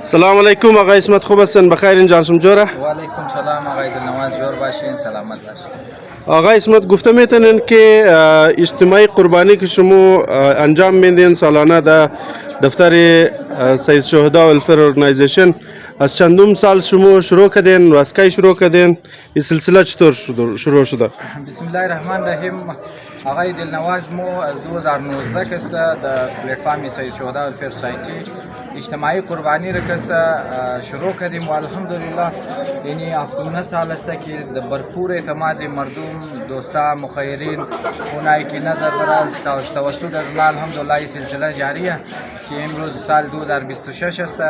سلام علیکم آقا اسمت، خوب هستین؟ بخیر جان شمجوره؟ و علیکم سلام آقای دلنواز، جور باشین، سلامت باشین. آقا اسمت، گفته میتونین که اجتماعی قربانی که شما انجام میدین سالانه در دفتر سید شهدا ولفیر ارگنایزیشن، از چندم سال شما شروع کردین و از کی شروع کردین؟ این سلسله چطور شروع شده؟ بسم الله الرحمن الرحیم. آقای دلنواز مو از 2019 کسته در پلتفرم سید شهدا ولفیر سایتی اجتماعی قربانی را کسته شروع کردیم و الحمدلله یعنی 17 سال است که در برپور اعتماد مردم، دوستا، مخیرین، اونایی که نظر دارند توسط از ما الحمدلله این سلسله جاریه که امروز سال 2026 است و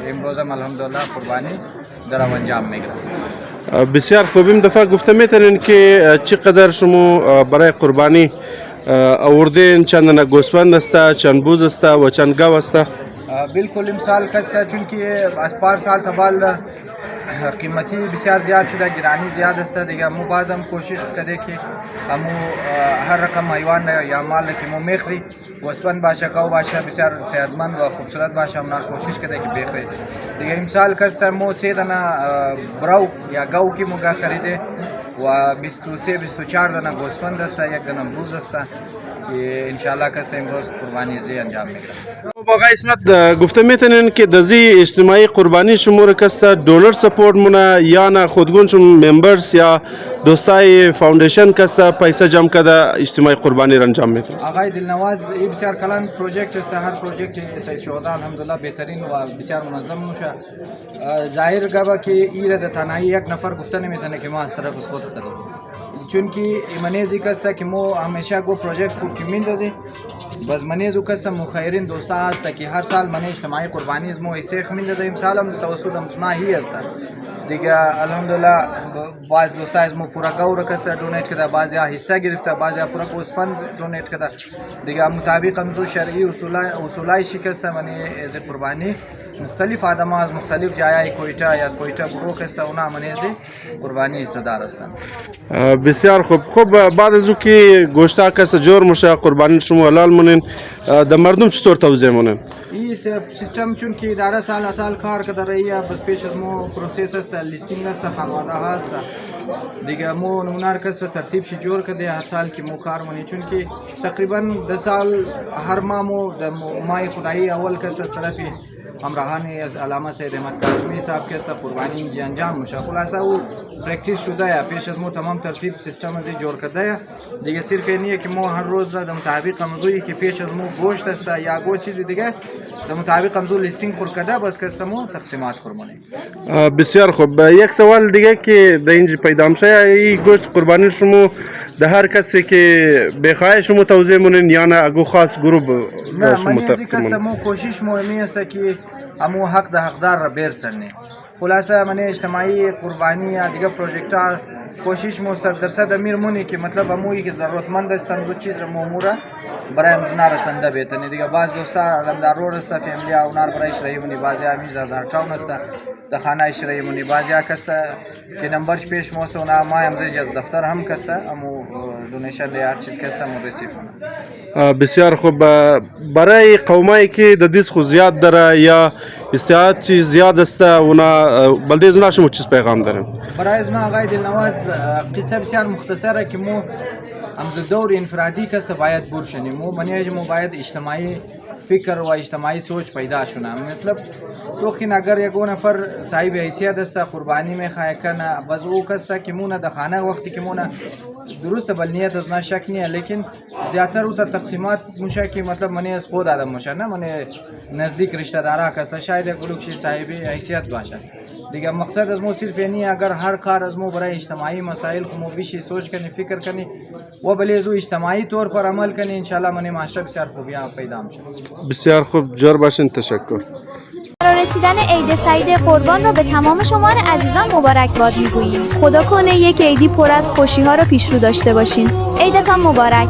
امروز هم الحمدلله قربانی در انجام میگیرد. بسیار خوب. این دفعه گفته میتونین که چقدر شما برای قربانی آوردین؟ چند گوسفند است، چند بوز است و چند گاو است؟ بالکل امسال کسته چون که از پار سال تبال قیمتی بسیار زیاد شده، گرانی زیاد است دیگه. مو بازم کوشش کرده که همو هر رقم حیوان یا مال که مو میخری گوسفند باشه، گاو باشه، بسیار صحتمند و خوبصورت باشه، همنا کوشش کرده که بخری دیگه. امسال کسته مو 3 دانه براو یا گاو که موگه خریده و 23-24 دانه گوسفند است، 1 دانه بوز است که انشالله کسته امروز قربانی زی انجام میگیره. آقا اسمت، گفته میتونین که دزی اجتماعی قربانی شما را کسته دونر سپورت مونه یا نه خودگون شما ممبرز یا دوستای فاوندیشن کسته پیسه جمع کرده اجتماعی قربانی را انجام میتون؟ آقای دلنواز این بسیار کلان پروژکت است. هر پروژکت سید شهدا الحمدلله بهترین و بسیار منظم میشه. ظاهر گوه که ایره در تنهایی یک نفر گفته نمیتونه که ما از طرف از خود خدم، چون که منیزی کسته که مو همیشه گو پروژکت کو که میندازی بس منیزو کسته مخیرین دوستا هسته که هر سال من اجتماعی قربانی از مو ایسیخ میندازه. امسال هم توسط همسناهی هسته دیگه الحمدلله. باز دوستا از مو پورا گاو را کسته دونیت کده، بعضی ها حصه گرفته، بعضی ها پورا گوسفند دونیت کده دیگه. مطابق همزو شرعی اصولای شکسته من از قربانی مختلف آدم از مختلف جایای کویتا یا از کویتا گروه کسته اونا من از قربانی صدار هستند. بسیار خوب. خب بعد از او که گوشتا کس جور مشه قربانی شما حلال مونین، در مردم چطور توضیح مونین؟ این سیستم چون که اداره سال کار کرده رایه، بس پیش از مو پروسس است، لیستینگ است، خانواده ها است دیگه. مو نمونار کس ترتیب شی جور کرده هر سال که مو کار مونی، چون که تقریبا 10 سال هر مامو مای خدایی اول کس از طرفی همراهانی از علامه سید احمد کاظمی صاحب که است قربانی اینجا انجام میشه. خلاصه او پرکتیس شده یا پیش از مو تمام ترتیب سیستم ازی جور کرده دیگه. صرف اینه که مو هر روز را در مطابق موضوعی که پیش از مو گوشت است یا گو چیز دیگه در مطابق موضوع لیستینگ خور کرده بس کستمو تقسیمات خورمونه. بسیار خوب. یک سوال دیگه که در اینجا پیدا میشه، این گوشت قربانی شما در هر کسی که بخواه شما توزیع مونین یا نه اگه خاص گروه شما تقسیم مونین؟ مو کوشش مهمی است که امو حق ده حقدار را برسنه. خلاصه من اجتماعی قربانی یا دیگه پروژکت ها کوشش مو 100% امیر مونی که مطلب امویی که ضرورتمند است زو چیز را موموره برای همزنا رسنده بیتنی دیگه. باز دوستا علمدار روड است، فیملی اونار برای شرعی مونی، بعضی همیز هزار ټاون است د خانه شرعی مونی، بعضی کسته که نمبر پیش موست اونا ما هم از دفتر هم کسته امو دونیشن دی هر چیز کسته مو ریسیف کنه. بسیار خوب. برای قومایی که د دیس خو زیاد داره یا استعداد چیز زیاد است اونا بلده زنا شما چیز پیغام دارن؟ برای از ما آقای دلنواز قصه بسیار مختصره که مو همز دور انفرادی کسته باید برشنیم. مو منیج مو باید اجتماعی فکر و اجتماعی سوچ پیدا شونه. مطلب توخین اگر یکو نفر صاحب حیثیت است قربانی میخواه کنه بس او کسته که مونه در خانه وقتی که مونه درست بل نیت از نه شک نیه، لیکن زیادتر او تر تقسیمات موشه که مطلب منی از خود آدم موشه نه منی نزدیک رشته داره کسته شاید یک گلوکشی صاحبی حیثیت باشه دیگه. مقصد از مو صرف اینی اگر هر کار از مو برای اجتماعی مسائل کو مو بیشی سوچ کنی، فکر کنی و بلی از اجتماعی طور پر عمل کنی، انشالله منی معاشره بسیار خوبی‌ها پیدا میشه. بسیار خوب، جور باشین. تشکر. رسیدن عید سعید قربان را به تمام شما عزیزان مبارکباد میگوییم. خدا کنه یک عیدی پر از خوشی‌ها را پیش رو داشته باشین. عیدتان مبارک.